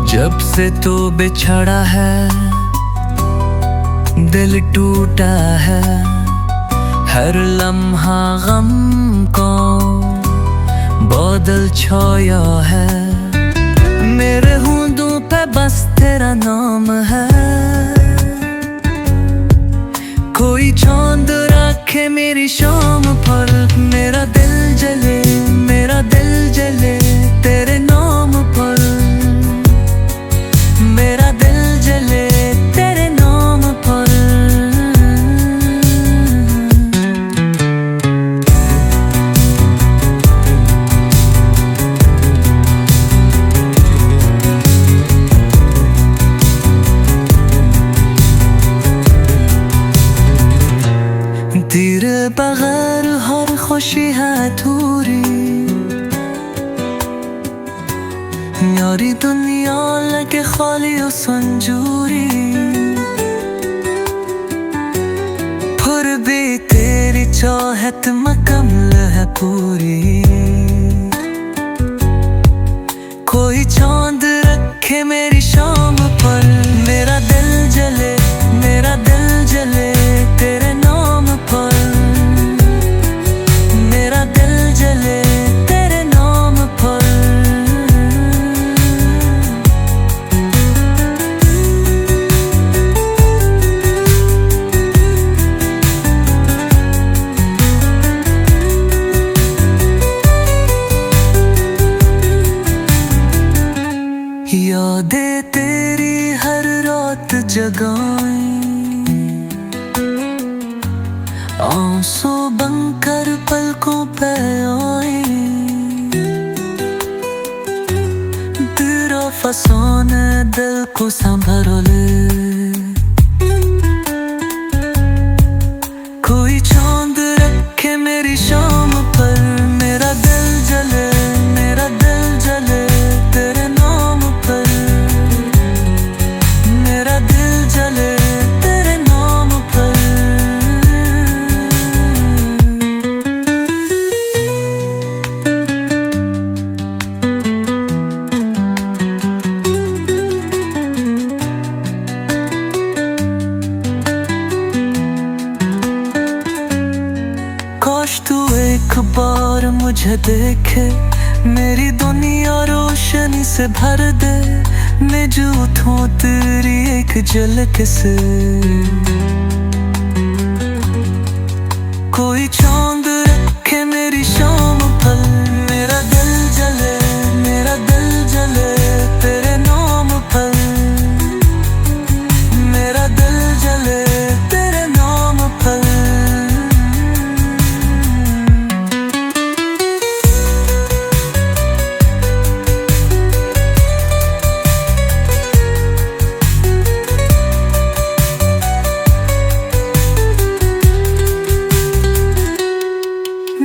जब से तो बिछड़ा है, दिल टूटा है, हर लम्हा गम को बादल छाया है। मेरे होंठों पे बस तेरा नाम है, कोई चांद रखे मेरी शाम पर। मेरा दिल जले, मेरा दिल जले तेरे नाम पर। मेरा दिल जले तेरे नाम पर। तेरे बगैर हर खुशी है अधूरी, यारी दुनिया लगे खाली और संजूरी। फिर भी तेरी चाहत मुकम्मल है पूरी, कोई चांद रखे मेरी शाम पर। मेरा दिल जले, मेरा दिल जले तेरे नाम पर। मेरा दिल जले तेरे नाम पर। यादें तेरी हर रात जगाएं, आंसू बनकर पलकों पे आए। तेरा फसाने दिल को संभाल ले, कोई चांद रखे मेरी शाम पर। मेरा दिल जले, मेरा दिल जले तेरे नाम पर। मेरा दिल जले तेरे नाम पर। काश तू एक बार मुझे देखे, मेरी दुनिया रोशनी से भर दे। मैं झूठ हूँ तेरी एक झलक से, कोई चांद रखे मेरी शाम पर। मेरा दिल जले, मेरा दिल जले तेरे नाम पर। मेरा दिल जले तेरे नाम पर।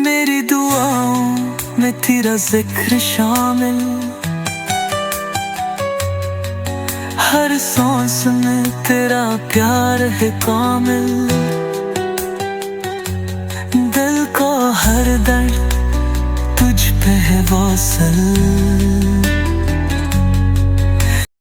मेरी दुआओं में तेरा जिक्र शामिल, हर सांस में तेरा प्यार है कामिल। दिल का हर दर्द तुझ पे है वासल।